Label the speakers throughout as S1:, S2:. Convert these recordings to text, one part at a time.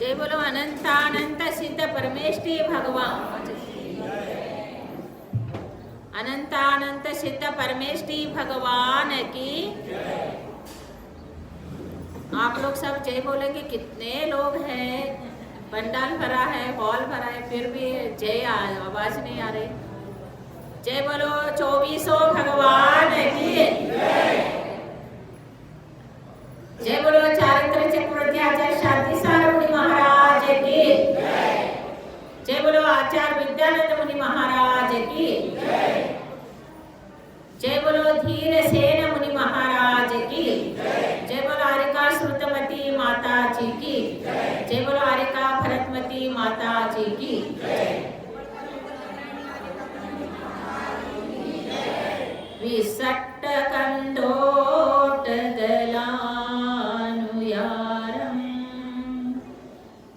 S1: जय बोलो अनंतानंत सिद्ध परमेष्ठी भगवान। अनंतानंत सिद्ध परमेष्ठी भगवान की। आप लोग सब जय बोलेंगे। कितने लोग हैं, पंडाल भरा है, हॉल भरा है, फिर भी जय आवाज नहीं आ रही। जय बोलो 24 भगवान की। जय बोलो चारित्र चक्रवर्ती शांति सार मुनि महाराज की। जय बोलो आचार्य विद्यानंद मुनि महाराज की। जय बोलो धीर सेन मुनि महाराज की। जय बोलो आरिका श्रुतमती माता जी की। जय बोलो आरिका भरतमती माता जी की। विसट्ट कंडोट गलानुयारम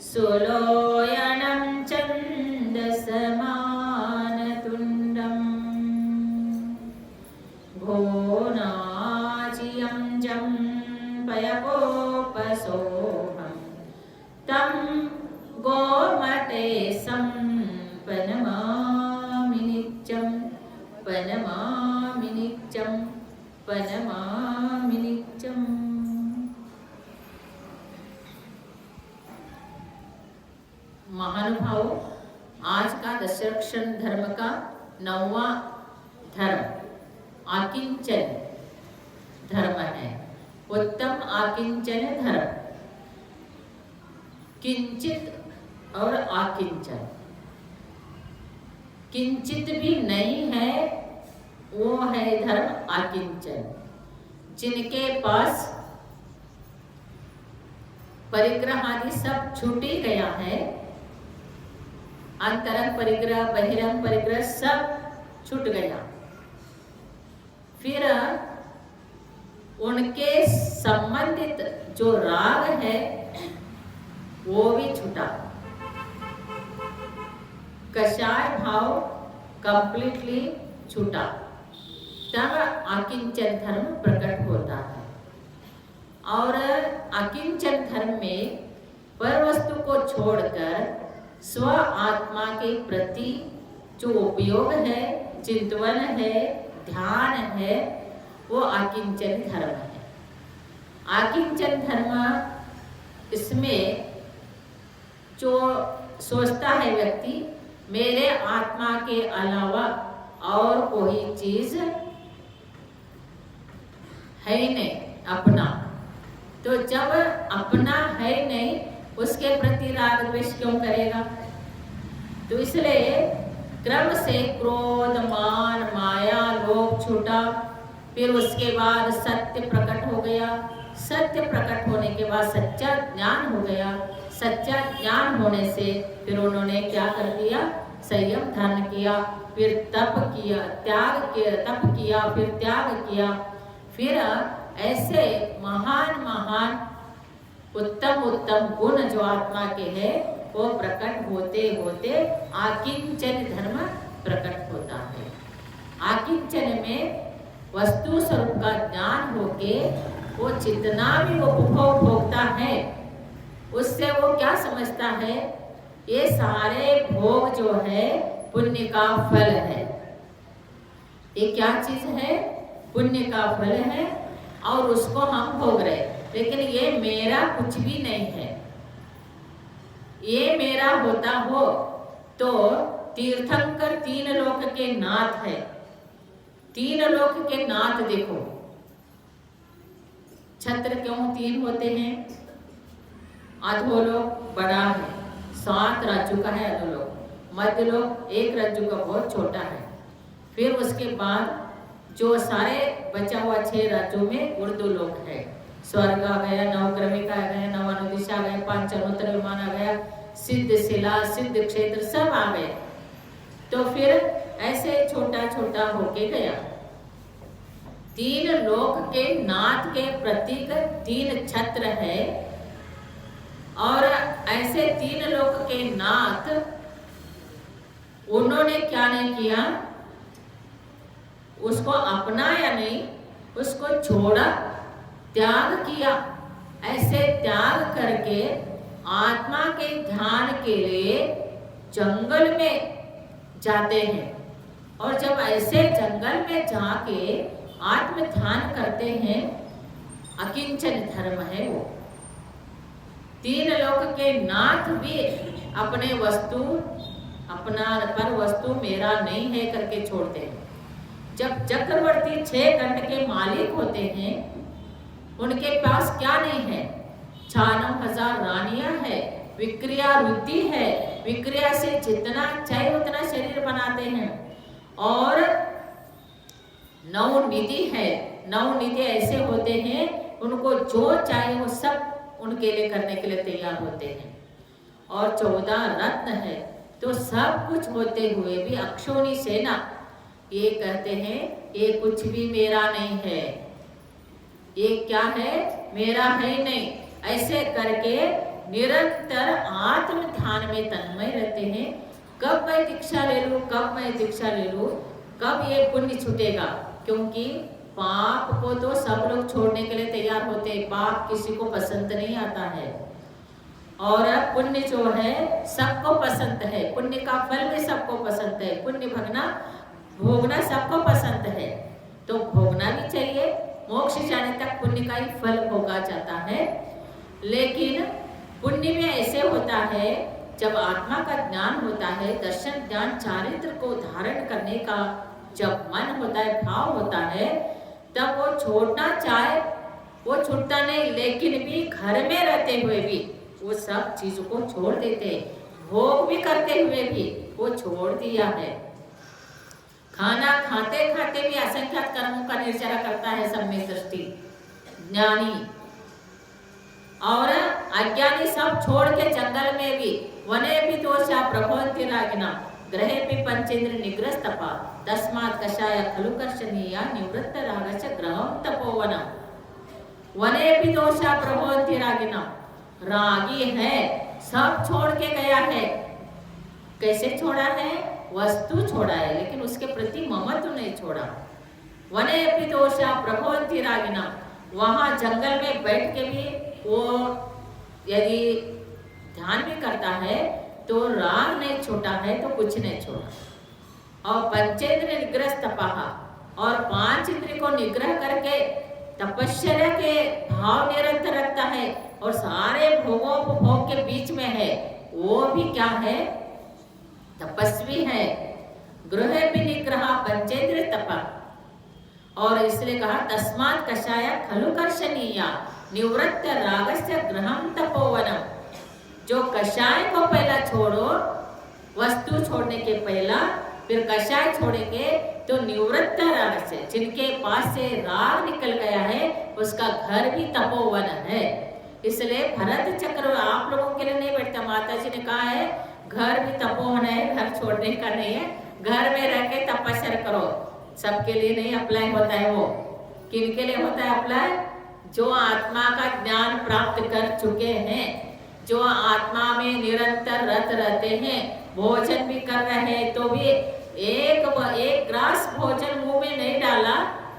S1: सुलोयनम चंद समान तुंडम भोनाचियं जं पयकोपसोहं तं गोमटे पनमामि नित्यं पनमामि नित्यं पनमामि नित्यं। महानुभाव, आज का दशरक्षण धर्म का 9वां धर्म आकिंचन धर्म है। उत्तम आकिंचन धर्म। किंचित और आकिंचन। किंचित भी नहीं है, वो है धर्म आकिंचन। जिनके पास परिग्रह आदि सब छूट ही गया है, अंतरंग परिग्रह बहिरंग परिग्रह सब छूट गया, फिर उनके संबंधित जो राग है वो भी छूटा। कषाय भाव कंप्लीटली छूटा, तब आकिंचन धर्म प्रकट होता है। और आकिंचन धर्म में पर वस्तु को छोड़कर स्व आत्मा के प्रति जो उपयोग है, चिंतन है, ध्यान है, वो आकिंचन धर्म है। आकिंचन धर्म इसमें जो सोचता है व्यक्ति, मेरे आत्मा के अलावा और कोई चीज है ही नहीं अपना। तो जब अपना है नहीं, उसके प्रति राग द्वेष क्यों करेगा? तो इसलिए क्रम से क्रोध, मान, माया, लोभ छूटा। फिर उसके बाद सत्य प्रकट हो गया। सत्य प्रकट होने के बाद सच्चा ज्ञान हो गया। सच्चा ज्ञान होने से फिर उन्होंने क्या कर दिया? संयम धारण किया, फिर तप किया, त्याग किया, तप किया, फिर त्याग किया। फिर ऐसे महान महान उत्तम उत्तम गुण जो आत्मा के हैं, वो प्रकट होते होते आकिंचन धर्म प्रकट होता है। आकिंचन में वस्तु स्वरूप का ज्ञान होके वो जितना भी वो उपभोग भोगता है, उससे वो क्या समझता है? ये सारे भोग जो है पुण्य का फल है। ये क्या चीज है? पुण्य का फल है, और उसको हम भोग रहे। लेकिन ये मेरा कुछ भी नहीं है। ये मेरा होता हो तो तीर्थंकर 3 लोक के नाथ है। 3 लोक के नाथ देखो। छत्र क्यों 3 होते हैं? अधोलोक बड़ा है, 7 राज्यों का है अधोलोक। मध्यलोक 1 राज्य का बहुत छोटा है। फिर उसके बाद जो सारे बचा हुआ 6 राज्यों में उर्दू लोक है। स्वर्ग आ गया, नवक्रमिका आ गया, नवानुदिशा आ गया, 5 चरणोत्तर विमान आ गया, सिद्ध शिला, सिद्ध क्षेत्र सब आ गए। तो फिर ऐसे छोटा छोटा होके गया। 3 लोक के नाथ के प्रतीक 3 छत्र है। और ऐसे 3 लोक के नाथ, उन्होंने क्या नहीं किया? उसको अपनाया नहीं, उसको छोड़ा, त्याग किया। ऐसे त्याग करके आत्मा के ध्यान के लिए जंगल में जाते हैं। और जब ऐसे जंगल में जाके आत्म ध्यान करते हैं, अकिंचन धर्म है वो। तीन लोक के नाथ भी अपने वस्तु, अपना पर वस्तु मेरा नहीं है करके छोड़ते हैं। जब चक्रवर्ती 6 खंड के मालिक होते हैं, उनके पास क्या नहीं है? 96,000 रानियां है, विक्रिया रुद्धि है, विक्रिया से जितना चाहे उतना शरीर बनाते हैं। और 9 निधि है, 9 निधि ऐसे होते हैं, उनको जो चाहिए वो सब उनके लिए करने के लिए तैयार होते हैं। और 14 रत्न है। तो सब कुछ होते हुए भी अक्षोणी सेना ये कहते हैं ये कुछ भी मेरा नहीं है, ये क्या है? मेरा है नहीं। ऐसे करके निरंतर आत्म ध्यान में तन्मय रहते हैं। कब मैं दीक्षा ले लूं, कब मैं दीक्षा ले लूं, कब ये पुण्य छूटेगा? क्योंकि पाप को तो सब लोग छोड़ने के लिए तैयार होते हैं, पाप किसी को पसंद नहीं आता है। और पुण्य जो है सबको पसंद है, पुण्य का फल भी सबको पसंद है, पुण्य भोगना सबको पसंद है, तो भोगना भी चाहिए। मोक्ष जाने तक पुण्य का ही फल भोगा जाता है। लेकिन पुण्य में ऐसे होता है, जब आत्मा का ज्ञान होता है, दर्शन ज्ञान चारित्र को धारण करने का जब मन होता है, भाव होता है, तब वो छोड़ना चाहे वो छूटता नहीं। लेकिन भी घर में रहते हुए भी वो सब चीजों को छोड़ देते, भोग भी करते हुए भी वो छोड़ दिया है। खाना खाते खाते भी असंख्यात कर्मों का निर्जरा करता है सम्यक दृष्टि ज्ञानी। और अज्ञानी सब छोड़ के जंगल में भी वने भी दोषा प्रभवन्ति रागिना ग्रहे भी पंचेंद्र निग्रस्तपा तस्मात् कषाय खलु कर्षणीया निवृत्त रागस्य ग्रहं तपोवनम। वने भी दोषा प्रभवन्ति रागिना, रागी है, सब छोड़ के गया है। कैसे छोड़ा है? वस्तु छोड़ा है, लेकिन उसके प्रति ममत्व नहीं छोड़ा। वने भी दोषा प्रभवन्ति रागिना, वहां जंगल में बैठ के भी वो यदि ध्यान भी करता है तो राग नहीं छोड़ा है, तो कुछ नहीं छोड़ा। और पंचेंद्र निग्रह तपाहा, और 5 इंद्रिय को निग्रह करके तपस्या के भाव निरंतर रखता है, और सारे भोग के बीच में है, वो भी क्या है? तपस्वी है। गृह भी निग्रह पंचेंद्र तपा। और इसलिए कहा तस्मात् कषाय खलु कर्षणीया निवृत्त रागस्य ग्रहं तपोवनम। जो कषाय को पहला छोड़ो, वस्तु छोड़ने के पहला, फिर कषाय छोड़ेंगे तो निवृत्त राग से, जिनके पास से राग निकल गया है, उसका घर भी तपोवन है। इसलिए भरत चक्र आप लोगों के लिए नहीं बैठता। माता जी ने कहा है घर भी तपोवन है, घर छोड़ने का नहीं है, घर में रह के तपस्या करो। सबके लिए नहीं अप्लाई होता है। वो किन के लिए होता है अप्लाई? जो आत्मा का ज्ञान प्राप्त कर चुके हैं, जो आत्मा में निरंतर रत रहते हैं, भोजन भी कर रहे हैं तो भी एक ग्रास भोजन मुंह में नहीं डाला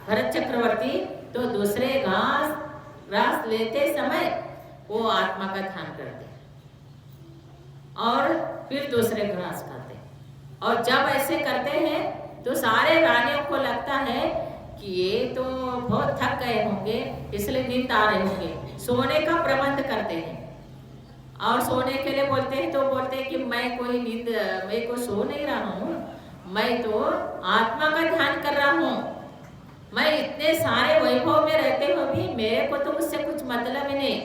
S1: भरत चक्रवर्ती, तो दूसरे ग्रास लेते समय वो आत्मा का ध्यान करते और फिर दूसरे ग्रास खाते। और जब ऐसे करते हैं तो सारे रानियों को लगता है कि ये तो बहुत थक गए होंगे, इसलिए नींद आ रहे होंगे, सोने का प्रबंध करते हैं। और सोने के लिए बोलते हैं तो बोलते हैं कि मैं कोई नींद, मैं को सो नहीं रहा हूँ, मैं तो आत्मा का ध्यान कर रहा हूँ। मैं इतने सारे वैभव में रहते हुए भी मेरे को तो उससे कुछ मतलब ही नहीं।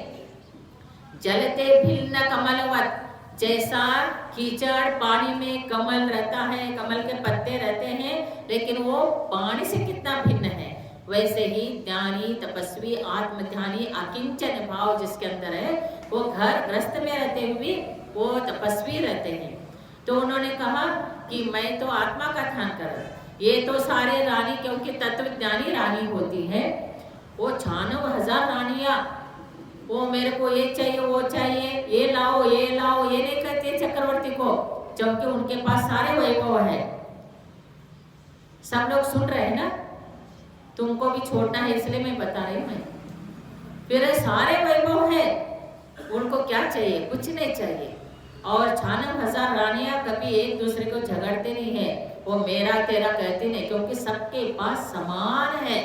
S1: जलते भिन्न कमलवत, जैसा कीचड़ पानी में कमल रहता है, कमल के पत्ते रहते हैं, लेकिन वो पानी से कितना भिन्न है, वैसे ही ज्ञानी तपस्वी आत्मध्यानी अकिंचन भाव जिसके अंदर है, वो घर ग्रस्त में रहते हुए वो तपस्वी रहते हैं। तो उन्होंने कहा कि मैं तो आत्मा का ध्यान कर रहा। ये तो सारे रानी, क्योंकि तत्वज्ञानी रानी होती है, वो 96,000 रानियां, वो मेरे को ये चाहिए वो चाहिए, ये लाओ ये नहीं कहते चक्रवर्ती को, क्योंकि उनके पास सारे वैभव है। सब लोग सुन रहे हैं ना, तुमको भी छोड़ना है इसलिए मैं बता रही हूँ। मैं फिर सारे वैभव है, उनको क्या चाहिए? कुछ नहीं चाहिए। और 96,000 रानियां कभी एक दूसरे को झगड़ते नहीं है, वो मेरा तेरा कहती नहीं, क्योंकि सबके पास समान है।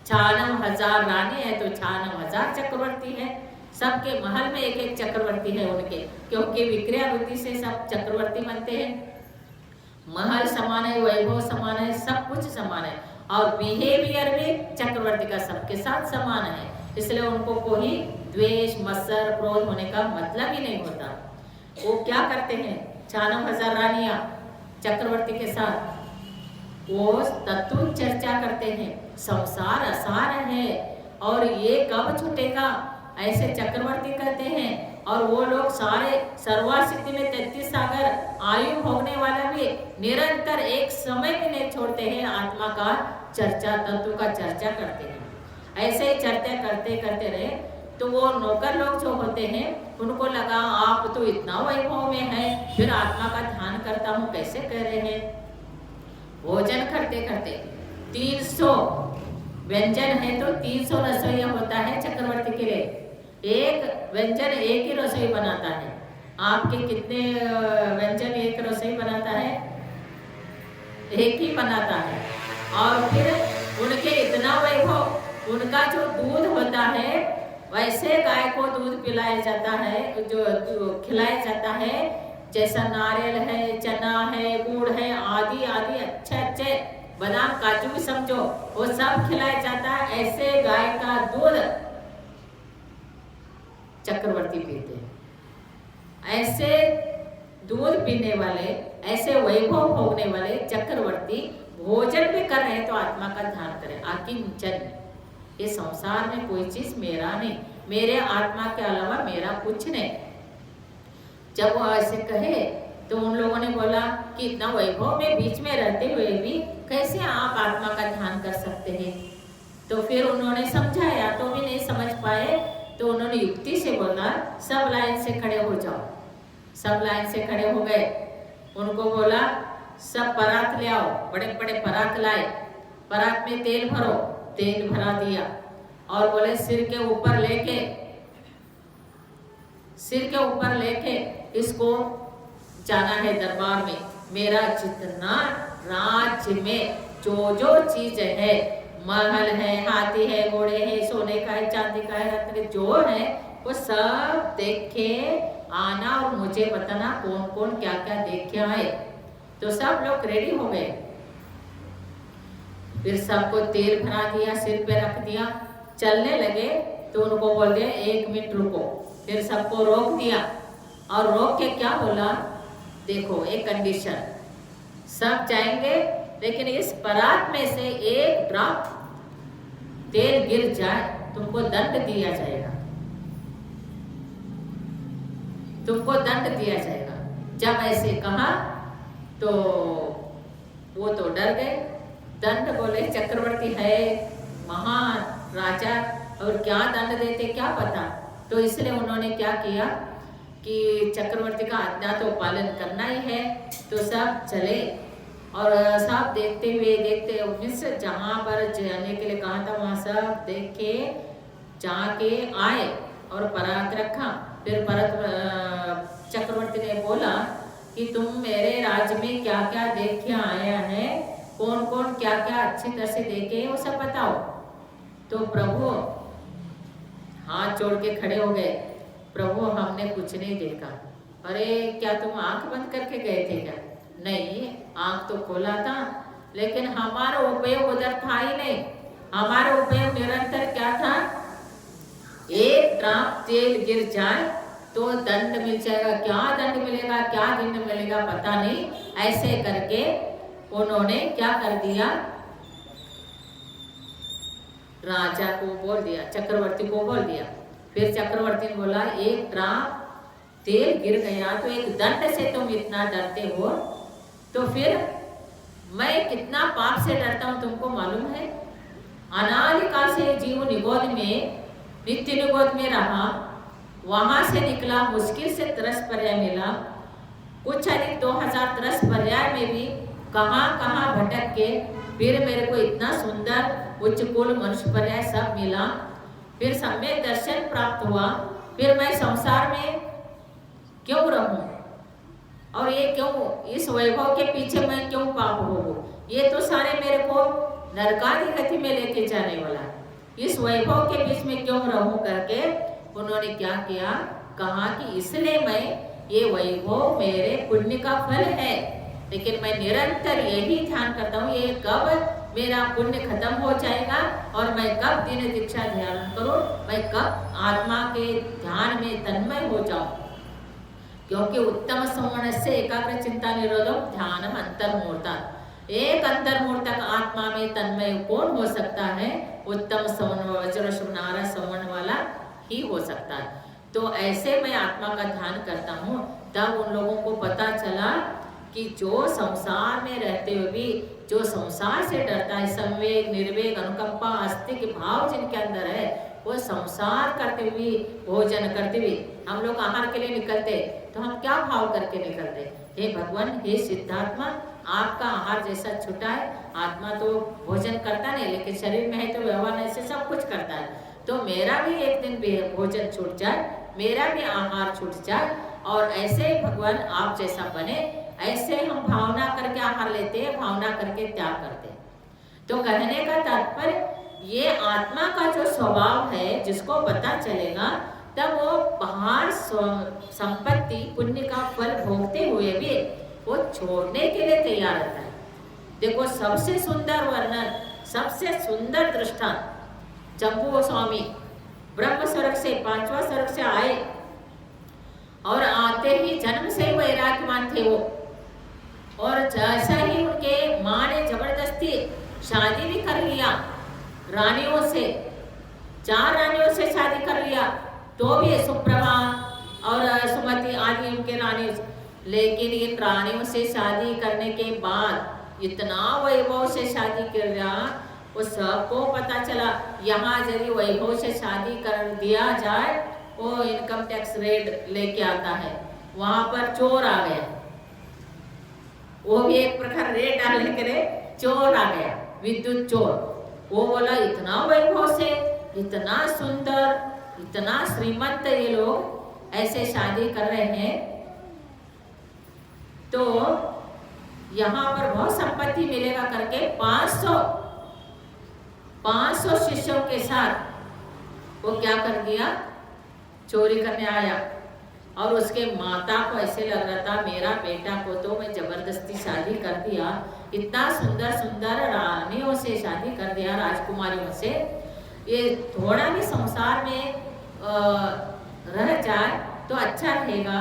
S1: 96,000 रानी है तो 96,000 चक्रवर्ती है। सबके महल में एक एक चक्रवर्ती है उनके, क्योंकि विक्रिया बुद्धि से सब चक्रवर्ती बनते हैं। महल समान है, वैभव समान है, सब कुछ समान है, और बिहेवियर भी चक्रवर्ती का सबके साथ समान है। इसलिए उनको कोई द्वेष, मत्सर, क्रोध होने का मतलब ही नहीं होता। वो क्या करते हैं? 96,000 रानियां चक्रवर्ती के साथ वो तत्व चर्चा करते हैं। संसार असार है और ये कब छूटेगा, ऐसे चक्रवर्ती कहते हैं। और वो लोग सारे सर्वार सिद्धि में 33 सागर आयु भोगने वाला भी निरंतर एक समय भी नहीं छोड़ते हैं, आत्मा का चर्चा, तत्व का चर्चा करते हैं। ऐसे ही चर्चा करते करते रहे तो वो नौकर लोग जो होते हैं उनको लगा आप तो इतना वैभव में है, फिर आत्मा का ध्यान करता हूँ कैसे कह रहे हैं। भोजन करते करते 300 व्यंजन है तो 300 रसोईया होता है चक्रवर्ती के लिए। एक व्यंजन एक ही रसोई बनाता है। आपके कितने व्यंजन एक रसोई बनाता है? एक ही बनाता है। और फिर उनके इतना वैभव, उनका जो दूध होता है वैसे गाय को दूध पिलाया जाता है, जो खिलाया जाता है, जैसा नारियल है, चना है, गुड़ है, आदि आदि अच्छे अच्छे बादाम काजू भी समझो, वो सब खिलाया जाता है। ऐसे गाय का दूध चक्रवर्ती पीते हैं। ऐसे दूध पीने वाले, ऐसे वैभव भोगने वाले चक्रवर्ती भोजन भी कर रहे तो आत्मा का ध्यान करें। अकिंचन, ये संसार में कोई चीज मेरा नहीं, मेरे आत्मा के अलावा मेरा कुछ नहीं। जब वो ऐसे कहे तो उन लोगों ने बोला कि इतना वैभव में बीच में रहते हुए भी कैसे आप आत्मा का ध्यान कर सकते हैं? तो फिर उन्होंने समझाया तो भी नहीं समझ पाए, तो उन्होंने युक्ति से बोला सब लाइन से खड़े हो जाओ। सब लाइन से खड़े हो गए। उनको बोला सब परात ले आओ, बड़े बड़े परात लाए, परात में तेल भरो, तेल भरा दिया, और बोले सिर के ऊपर लेके इसको जाना है दरबार में। मेरा जितना राज्य में जो चीज है, महल है, हाथी है, घोड़े है, सोने का है, चांदी का है, रत्न जो है, वो सब देख के आना और मुझे बताना कौन कौन क्या क्या देख के आए। तो सब लोग रेडी हो गए। फिर सबको तेल भरा दिया, सिर पे रख दिया, चलने लगे। तो उनको बोल दिया 1 मिनट रुको। फिर सबको रोक दिया और रोक के क्या बोला, देखो एक कंडीशन, सब जाएंगे लेकिन इस परात में से एक ड्रॉप तेल गिर जाए तुमको दंड दिया जाएगा, तुमको दंड दिया जाएगा। जब ऐसे कहा तो वो तो डर गए। दंड बोले चक्रवर्ती है, महान राजा, और क्या दंड देते क्या पता। तो इसलिए उन्होंने क्या किया कि चक्रवर्ती का आज्ञा तो पालन करना ही है। तो सब चले और सब देखते हुए जहाँ पर जाने के लिए कहा था वहाँ सब देख के जाके आए और परात रखा। फिर चक्रवर्ती ने बोला कि तुम मेरे राज्य में क्या क्या देख के आया है, कौन कौन क्या क्या अच्छी तरह से देखे वो सब बताओ। तो प्रभु हाथ जोड़ के खड़े हो गए, प्रभु हमने कुछ नहीं देखा। अरे क्या तुम आंख बंद करके गए थे क्या? नहीं, आंख तो खोला था, लेकिन हमारा उपयोग उधर था ही नहीं। हमारा उपयोग निरंतर क्या था, एक ड्रॉप तेल गिर जाए तो दंड मिल जाएगा। क्या दंड मिलेगा, क्या दंड मिलेगा पता नहीं। ऐसे करके उन्होंने क्या कर दिया, राजा को बोल दिया, चक्रवर्ती को बोल दिया। फिर चक्रवर्ती ने बोला एक ड्रॉप तेल गिर गया तो एक दंड से तुम इतना डरते हो, तो फिर मैं कितना पाप से डरता हूँ तुमको मालूम है। अनादिकाल से जीव निगोद में, नित्य निगोद में रहा, वहां से निकला, मुश्किल से 30 पर्याय मिला, कुछ अधिक 2000 30 पर्याय में भी कहाँ कहाँ भटक के फिर मेरे को इतना सुंदर उच्च कुल मनुष्य पर्याय सब मिला। फिर सम्यक दर्शन प्राप्त हुआ फिर मैं संसार में क्यों रहूं, और ये क्यों, इस वैभव के पीछे मैं क्यों पाप भोगूं, ये तो सारे मेरे को नरकादि गति में लेके जाने वाला है, इस वैभव के बीच में क्यों रहूं करके उन्होंने क्या किया, कहा कि इसलिए मैं, ये वैभव मेरे पुण्य का फल है, लेकिन मैं निरंतर यही ध्यान करता हूँ ये कब मेरा पुण्य खत्म हो जाएगा और मैं कब दिन दीक्षा ध्यान करूं, मैं कब आत्मा के ध्यान में तन्मय हो जाऊं, क्योंकि उत्तम संवरण से एकाग्र चिंता निरोधक ध्यानम अंतर्मुहूर्त, एक अंतर्मुहूर्त आत्मा में तन्मय कौन हो सकता है, उत्तम संवरण वज्र शुभनारा संवरण वाला ही हो सकता है। तो ऐसे मैं आत्मा का ध्यान करता हूँ, तब उन लोगों को पता चला कि जो संसार में रहते हुए भी जो संसार से डरता है, संवेग निर्वेग अनुकंपा आस्तिक भाव जिनके अंदर है, वो संसार करते हुए भोजन करते हुए, हम लोग आहार के लिए निकलते तो हम क्या भाव करके निकलते, हे भगवान, हे सिद्धात्मा, आपका आहार जैसा छूटा है, आत्मा तो भोजन करता नहीं लेकिन शरीर में है तो व्यवहार ऐसे सब कुछ करता है, तो मेरा भी एक दिन भोजन छूट जाए, मेरा भी आहार छूट जाए, और ऐसे भगवान आप जैसा बने, ऐसे हम भावना करके आहार लेते हैं, भावना करके त्याग करते हैं। तो कहने का तात्पर्य ये आत्मा का जो स्वभाव है, जिसको पता चलेगा तब वो बाहर संपत्ति पुण्य का फल भोगते हुए भी वो छोड़ने के लिए तैयार रहता है। देखो सबसे सुंदर वर्णन, सबसे सुंदर दृष्टांत जम्बू गोस्वामी ब्रह्म स्वर्ग से 5वां स्वर्ग से आए और आते ही जन्म से वैराग्यवान थे वो, और जैसा ही उनके माँ ने जबरदस्ती शादी भी कर लिया रानियों से, 4 रानियों से शादी कर लिया, तो भी सुप्रभा और सुमति आदि उनके रानियों से, लेकिन इन रानियों से शादी करने के बाद इतना वैभव से शादी कर रहा, वो सबको पता चला यहाँ यदि वैभव से शादी कर दिया जाए वो इनकम टैक्स रेट लेके आता है, वहां पर चोर आ गया, वो भी एक प्रकार रेट डालने के लिए चोर आ गया, विद्युत चोर, वो बोला इतना वैभव से, इतना सुंदर, इतना श्रीमंत ये लोग ऐसे शादी कर रहे हैं, तो यहाँ पर बहुत संपत्ति मिलेगा करके 500 शिष्यों के साथ वो क्या कर दिया, चोरी करने आया, और उसके माता को ऐसे लग रहा था मेरा बेटा को तो मैं जबरदस्ती शादी कर दिया, इतना सुंदर सुंदर रानियों से शादी कर दिया, राजकुमारियों से, ये थोड़ा भी संसार में रह जाए तो अच्छा रहेगा,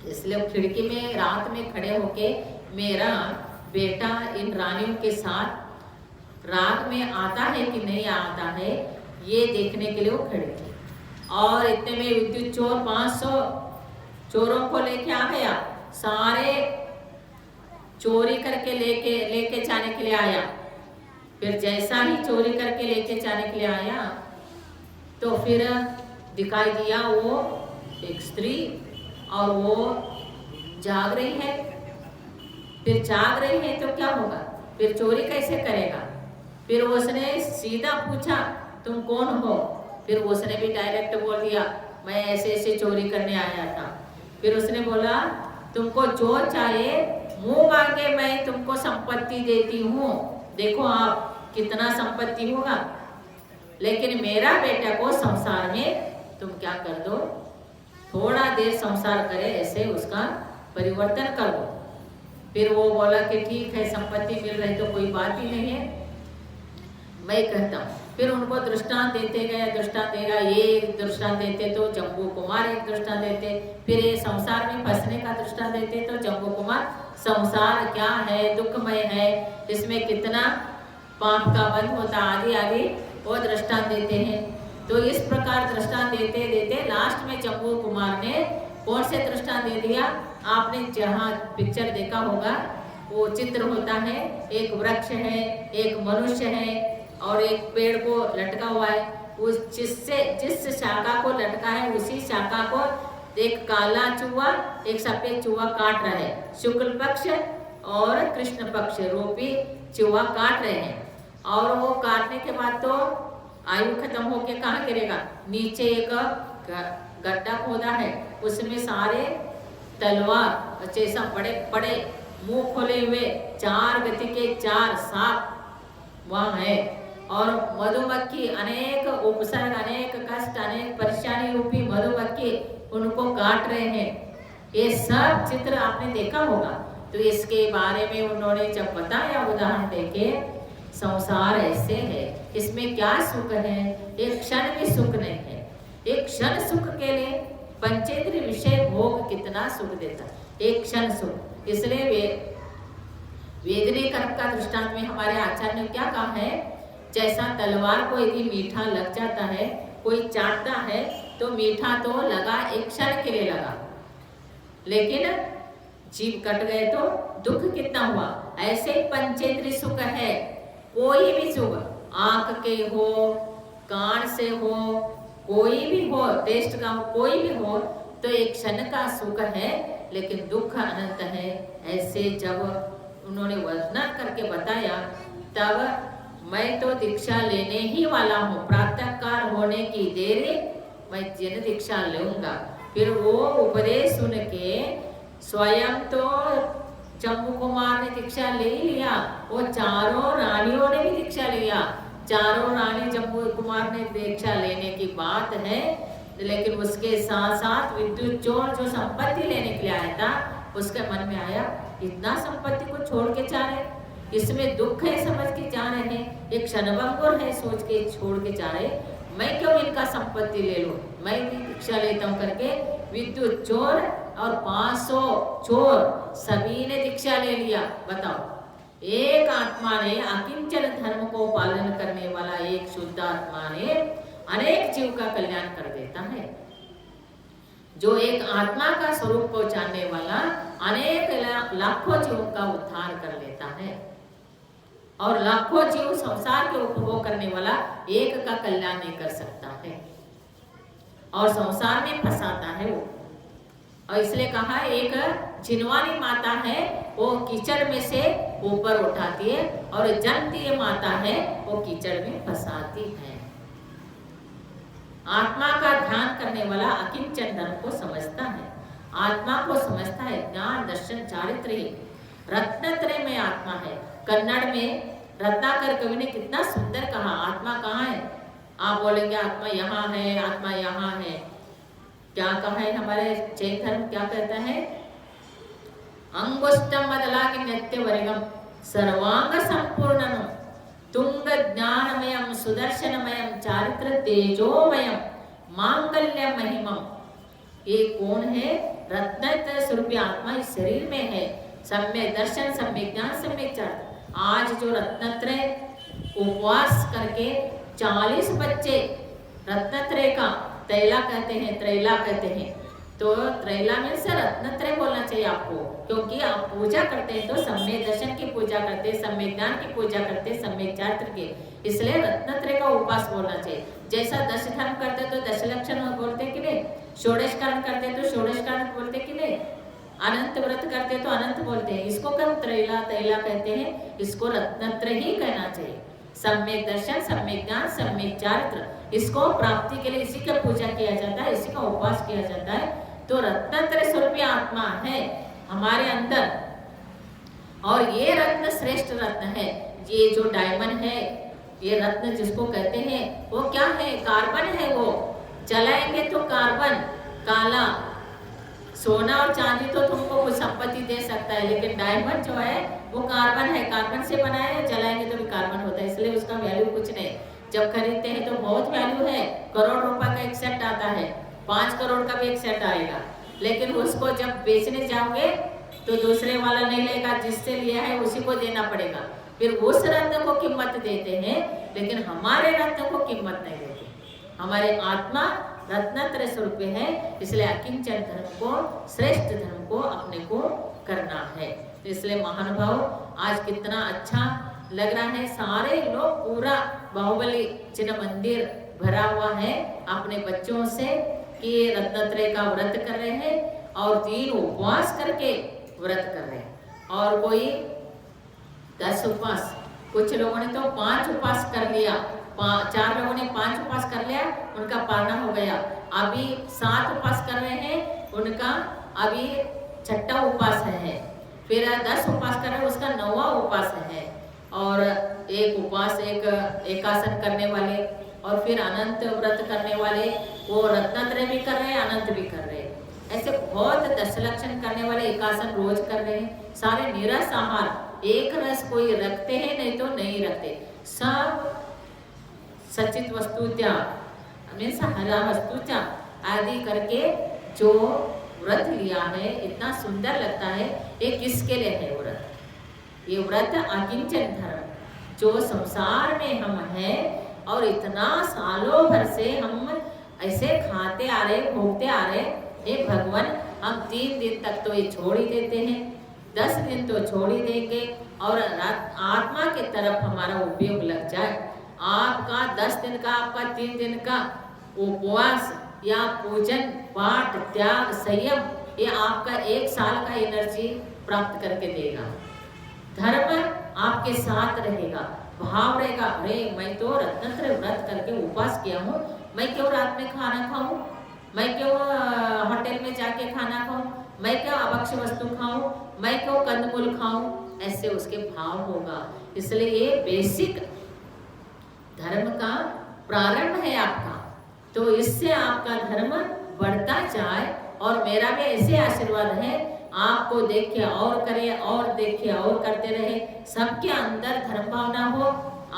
S1: इसलिए खिड़की में रात में खड़े होके मेरा बेटा इन रानियों के साथ रात में आता है कि नहीं आता है ये देखने के लिए वो खड़े थे, और इतने में विद्युत चोर 500 चोरों को लेके आ गया, सारे चोरी करके लेके जाने के लिए आया। फिर जैसा ही चोरी करके लेके जाने के लिए आया तो फिर दिखाई दिया वो एक स्त्री, और वो जाग रही है, फिर जाग रही है तो क्या होगा, फिर चोरी कैसे करेगा, फिर उसने सीधा पूछा तुम कौन हो, फिर उसने भी डायरेक्ट बोल दिया मैं ऐसे ऐसे चोरी करने आया था, फिर उसने बोला तुमको जो चाहिए मुंह मांगे मैं तुमको संपत्ति देती हूँ, देखो आप कितना संपत्ति होगा, लेकिन मेरा बेटा को संसार में तुम क्या कर दो, थोड़ा देर संसार करे ऐसे उसका परिवर्तन कर दो। फिर वो बोला कि ठीक है संपत्ति मिल रही तो कोई बात ही नहीं है, मैं कहता हूँ। फिर उनको दृष्टांत देते गए, दृष्टांत देगा, ये दृष्टांत देते तो जम्बू कुमार एक दृष्टांत देते, फिर ये संसार में फंसने का दृष्टांत देते तो जम्बू कुमार संसार क्या है, दुखमय है, इसमें कितना पाप का बंध होता आदि आदि वो दृष्टांत देते हैं। तो इस प्रकार दृष्टांत देते देते लास्ट में जम्बू कुमार ने कौन से दृष्टांत दे दिया, आपने जहाँ पिक्चर देखा होगा वो चित्र होता है, एक वृक्ष है, एक मनुष्य है और एक पेड़ को लटका हुआ है, उस जिस शाखा को लटका है उसी शाखा को एक काला चूहा एक सफेद चूहा काट रहा है, शुक्ल पक्ष और कृष्ण पक्ष रूपी चूहा काट रहे हैं, और वो काटने के बाद तो आयु खत्म होके कहाँ गिरेगा, नीचे एक गड्ढा खोदा है, उसमें सारे तलवार जैसा बड़े बड़े मुंह खोले हुए 4 गति के 4 सांप वहाँ है, और मधुमक्खी अनेक उपसर्ग, अनेक कष्ट, अनेक परेशानी रूपी मधुमक्खी उनको काट रहे हैं। ये सब चित्र आपने देखा होगा। तो इसके बारे में उन्होंने जब बताया उदाहरण देके, संसार ऐसे है, इसमें क्या सुख है, एक क्षण भी सुख नहीं है। एक क्षण सुख के लिए पंचेंद्रिय विषय भोग कितना सुख देता, एक क्षण सुख। इसलिए वेदनी कर्म का दृष्टांत में हमारे आचार्य ने क्या कहा है, जैसा तलवार को यदि मीठा लग जाता है, कोई चाटता है तो मीठा तो लगा, एक क्षण के लिए लगा, लेकिन जीव कट गए तो दुख कितना हुआ। ऐसे ही पंचेंद्रिय सुख है, कोई भी सुख, आंख के हो, कान से हो, कोई भी हो, टेस्ट का हो, कोई भी हो, तो एक क्षण का सुख है, लेकिन दुख अनंत है। ऐसे जब उन्होंने वर्णन करके बताया, तब मैं तो दीक्षा लेने ही वाला हूँ, प्रातःकाल होने की देरी मैं जिन दीक्षा लूंगा। फिर वो उपदेश सुन के स्वयं तो जम्मू कुमार ने दीक्षा ले लिया, वो चारों रानियों ने भी दीक्षा लिया, चारों रानी जम्मू कुमार ने दीक्षा लेने की बात है। लेकिन उसके साथ साथ विद्युत चोर जो संपत्ति लेने के लिए आया था, उसके मन में आया इतना संपत्ति को छोड़ के जा रहे, इसमें दुख है समझ के जा रहे हैं, एक क्षणभंगुर है सोच के छोड़ के जा रहे, मैं क्यों इनका संपत्ति ले लूं, मैं भी दीक्षा लेता हूं करके विद्युत चोर और 500 चोर सभी ने दीक्षा ले लिया। बताओ, एक आत्मा ने, अकिंचन धर्म को पालन करने वाला एक शुद्ध आत्मा ने अनेक जीव का कल्याण कर देता है। जो एक आत्मा का स्वरूप को जानने वाला अनेक लाखों जीवों का उद्धार कर लेता है, और लाखों जीव संसार के उपभोग करने वाला एक का कल्याण नहीं कर सकता है, और संसार में फंसाता है वो। और इसलिए कहा एक जिनवानी माता है, वो कीचड़ में से ऊपर उठाती है, और जन्मती माता है वो कीचड़ में फंसाती है। आत्मा का ध्यान करने वाला अकिंचन धर्म को समझता है, आत्मा को समझता है, ज्ञान दर्शन चारित्र ही रत्नत्रय में आत्मा है। कन्नड़ में रत्नाकर कवि ने कितना सुंदर कहा, आत्मा कहाँ है। आप बोलेंगे आत्मा यहाँ है, आत्मा यहाँ है, क्या कहा है हमारे जैन धर्म क्या कहता है, अंगुष्टम मदलाकि नित्यवर्गम सर्वांग संपूर्णम तुंग ज्ञानमयम सुदर्शनमयम चारित्र तेजोमयम मांगल्य महिमम। ये कौन है, रत्नत्रय स्वरूपी आत्मा इस शरीर में है, सम्यक दर्शन, सम्यक ज्ञान, सम्यक चारित्र। आज जो रत्नत्रय उपवास करके 40 बच्चे रत्नत्रय का त्रैला कहते हैं, त्रैला कहते हैं, तो त्रैला में से रत्नत्रय बोलना चाहिए आपको, क्योंकि आप पूजा करते हैं तो सम्यक दर्शन की पूजा करते हैं, सम्यक ज्ञान की पूजा करते हैं, सम्यक चारित्र की, इसलिए रत्नत्रय का उपास बोलना चाहिए। जैसा 10 धर्म करते तो 10 लक्षण बोलते कि नहीं, षोडश कारण करते तो षोडश कारण बोलते कि नहीं, अनंत व्रत करते तो अनंत बोलते हैं, इसको कब त्रैला त्रैला कहते हैं, इसको रत्नत्रय ही कहना चाहिए। सम्यक दर्शन, सम्यक ज्ञान, सम्यक चारित्र, इसको प्राप्ति के लिए इसी का पूजा किया जाता है, इसी का उपवास किया जाता है। तो रत्नत्रय स्वरूपी आत्मा है हमारे अंदर, और ये रत्न श्रेष्ठ रत्न है। ये जो डायमंड है, ये रत्न जिसको कहते हैं, वो क्या है, कार्बन है। वो जलाएंगे तो कार्बन काला, सोना और चांदी तो तुमको कुछ संपत्ति दे सकता है, लेकिन डायमंड जो है वो कार्बन है, कार्बन से बनाया है, जलाएंगे तो भी कार्बन होता है, इसलिए उसका वैल्यू कुछ नहीं। जब खरीदते हैं तो बहुत वैल्यू है, करोड़ रुपए का एक सेट आता है, 5 करोड़ का भी एक सेट आएगा, लेकिन उसको जब बेचने जाओगे तो दूसरे वाला नहीं लेगा, जिससे लिया है उसी को देना पड़ेगा। फिर उस रत्न को कीमत देते हैं, लेकिन हमारे रत्न को कीमत नहीं देते। हमारे आत्मा रत्नत्रय स्वरूप है, इसलिए अकिंचन धर्म को, श्रेष्ठ धर्म को अपने को करना है। तो इसलिए महानुभाव आज कितना अच्छा लग रहा है, सारे लोग पूरा बाहुबली चिन्ह मंदिर भरा हुआ है अपने बच्चों से कि रत्नत्रय का व्रत कर रहे हैं और 3 उपवास करके व्रत कर रहे हैं, और कोई 10 उपवास, कुछ लोगों ने तो 5 उपवास कर लिया, 4 लोगों ने 5 उपवास कर लिया, उनका पारना हो गया। अभी 7 उपवास कर रहे हैं, उनका अभी 6ठा उपवास है। फिर 10 उपवास कर रहे हैं, उसका 9वां उपवास है। और एक उपवास, एक एकासन करने वाले, और फिर अनंत व्रत करने वाले, वो रत्नत्रय भी कर रहे हैं, अनंत भी कर रहे हैं। ऐसे बहुत 10 लक्षण करने वाले एकासन रोज कर रहे हैं। सारे निरस आहार, एक रस कोई रखते हैं नहीं तो नहीं रखते, सब सचित वस्तु त्याग मीन्स हरा वस्तु त्याग आदि करके जो व्रत लिया है, इतना सुंदर लगता है। ये किसके लिए है व्रत? ये व्रत अकिंचन धर्म, जो संसार में हम हैं और इतना सालों भर से हम ऐसे खाते आ रहे, भोगते आ रहे। हे भगवान, हम 3 दिन तक तो ये छोड़ ही देते हैं, 10 दिन तो छोड़ ही देंगे, और आत्मा के तरफ हमारा उपयोग लग जाए। आपका 10 दिन का, आपका 3 दिन का उपवास या पूजन, पाठ, त्याग, संयम, ये आपका 1 साल का एनर्जी प्राप्त करके देगा। धर्म आपके साथ रहेगा, भाव रहेगा। अरे मैं तो रत्नत्रय व्रत करके उपवास किया हूँ, मैं क्यों रात में खाना खाऊं, मैं क्यों होटल में जाके खाना खाऊं, मैं क्यों अभक्ष्य वस्तु खाऊं, मैं क्यों कंदमूल खाऊं, ऐसे उसके भाव होगा। इसलिए ये बेसिक धर्म का प्रारंभ है आपका, तो इससे आपका धर्म बढ़ता जाए। और मेरा भी ऐसे आशीर्वाद है, आपको देखिए और करे, और देखिए और करते रहे, सबके अंदर धर्म भावना हो,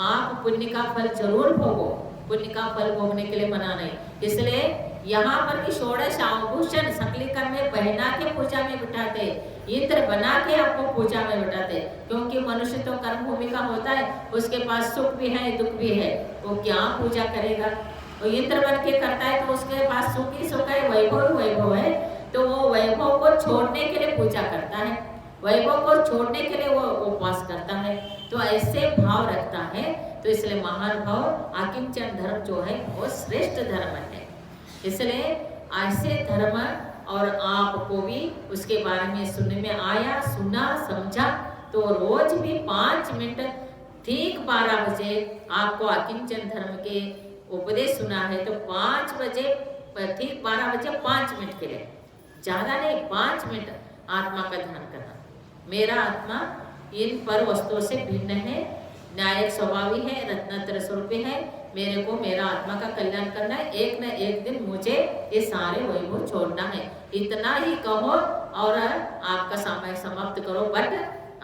S1: आप पुण्य का फल जरूर भोगो। पुण्य का फल भोगने के लिए मना नहीं। इसलिए यहाँ पर भी षोडश आभूषण सकलीकर में पहना के पूजा में बिठाते, यंत्र बना के आपको पूजा में बिठाते, क्योंकि मनुष्य तो कर्म भूमि का होता है, उसके पास सुख भी है दुख भी है, वो क्या पूजा करेगा? वो यंत्र बन के करता है तो उसके पास सुख ही सुख है, वैभव वैभव है, तो वो वैभव को छोड़ने के लिए पूजा करता है, वैभव को छोड़ने के लिए वो उपवास करता है। तो ऐसे भाव रखता है। तो इसलिए महान भाव आकिंचन धर्म जो है वो श्रेष्ठ धर्म है। इसलिए ऐसे धर्म, और आपको भी उसके बारे में सुनने में आया, सुना, समझा, तो रोज भी 5 मिनट ठीक 12 बजे आपको आकिंचन धर्म के उपदेश सुना है, तो 5 बजे ठीक 12 बजे 5 मिनट के लिए, ज़्यादा नहीं, 5 मिनट आत्मा का ध्यान करना। मेरा आत्मा इन पर वस्तुओं से भिन्न है, न्यायिक स्वभावी है, रत्नत्रय स्वरूपी है, मेरे को मेरा आत्मा का कल्याण करना है, एक न एक दिन मुझे ये सारे वैभव छोड़ना है। इतना ही कहो और आपका समय समाप्त करो, बट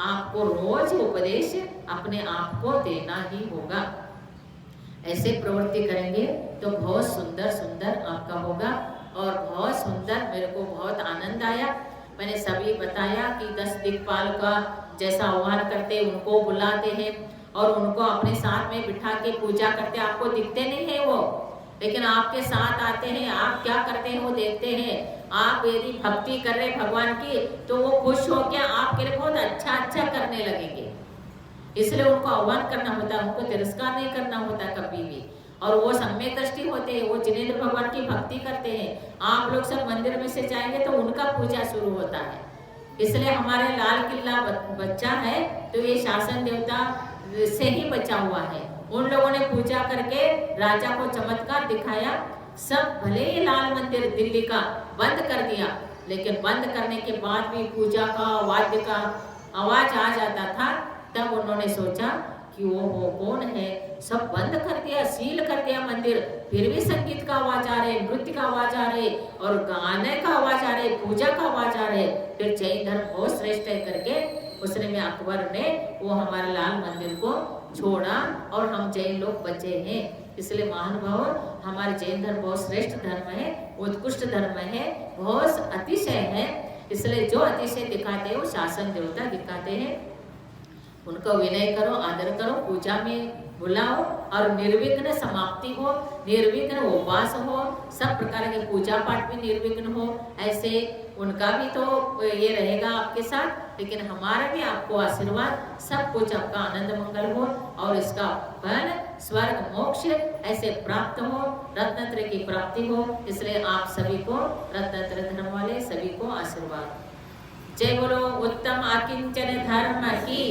S1: आपको रोज उपदेश अपने आप को देना ही होगा। ऐसे प्रवृत्ति करेंगे तो बहुत सुंदर सुंदर आपका होगा। और बहुत सुंदर, मेरे को बहुत आनंद आया। मैंने सभी बताया कि 10 दिक्पाल का जैसा आह्वान करते, उनको बुलाते हैं और उनको अपने साथ में बिठा के पूजा करते। आपको दिखते नहीं है वो, लेकिन आपके साथ आते हैं, आप क्या करते हैं वो देखते हैं। आप यदि भक्ति कर रहे भगवान की, तो वो खुश होकर आपके लिए बहुत अच्छा अच्छा करने लगेंगे। इसलिए उनको आह्वान करना होता है, उनको तिरस्कार नहीं करना होता कभी भी। और वो सम्यक दृष्टि होते हैं, वो जिनेंद्र भगवान की भक्ति करते हैं। आप लोग सब मंदिर में से जाएंगे तो उनका पूजा शुरू होता है। इसलिए हमारे लाल किला बच्चा है, तो ये शासन देवता से ही बचा हुआ है। उन लोगों ने पूजा करके राजा को चमत्कार दिखाया। सब भले ही लाल मंदिर दिल्ली का बंद कर दिया, लेकिन बंद करने के बाद भी पूजा का वाद्य का आवाज आ जाता था। तब उन्होंने सोचा कि वो कौन है, सब बंद कर दिया, सील कर दिया मंदिर, फिर भी संगीत का आवाज आ रहे, नृत्य का आवाज आ रहे, और गाने का आवाज आ रहे, पूजा का आवाज आ रहे। फिर जैन धर्म बहुत श्रेष्ठ है करके उसने में अकबर ने वो हमारे लाल मंदिर को छोड़ा और हम जैन लोग बचे हैं। इसलिए महानुभाव, हमारे जैन धर्म बहुत श्रेष्ठ धर्म है, उत्कृष्ट धर्म है, बहुत अतिशय है। इसलिए जो अतिशय दिखाते हैं वो शासन देवता दिखाते हैं। उनको विनय करो, आदर करो, पूजा में बुलाओ, और निर्विघ्न समाप्ति हो, निर्विघ्न उपवास हो, सब प्रकार के पूजा पाठ भी निर्विघ्न हो। ऐसे उनका भी तो ये रहेगा आपके साथ, लेकिन हमारा भी आपको आशीर्वाद, सब कुछ आपका आनंद मंगल हो, और इसका फल स्वर्ग मोक्ष ऐसे प्राप्त हो, रत्नत्रय की प्राप्ति हो। इसलिए आप सभी को, रत्नत्रय धर्म वाले सभी को आशीर्वाद। जय बोलो उत्तम आकिंचन धर्म की।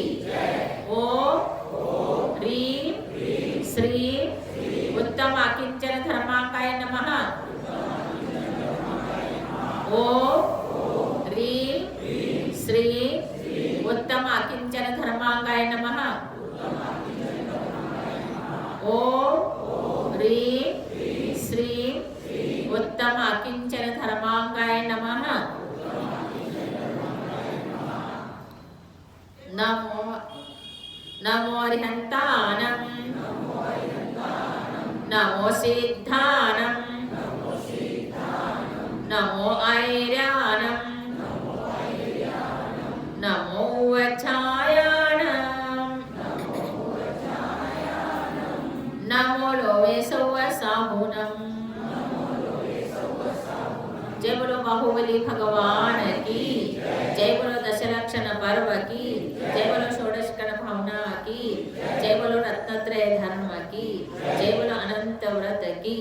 S1: ओम ह्रीं श्रीं उत्तम आकिंचन धर्मांगाय नमः। ओम ह्रीं श्रीं उत्तम आकिंचन धर्मांगाय नमः। ओम ह्रीं श्रीं उत्तम आकिंचन धर्मांगाय नमः। नमो नमो अरिहंतानं नमो सिद्धानं नमो ऐर्यानं नमो वचायानं नमो लोवे सौवसाहुनं। जय बोलो बाहुबली भगवान की, जय बोलो दशलक्षण पर्व की, जय बोलो षोडशकण भावना की, जय बोलो रत्नत्रय धर्म की, जय बोलो अनंत व्रत की।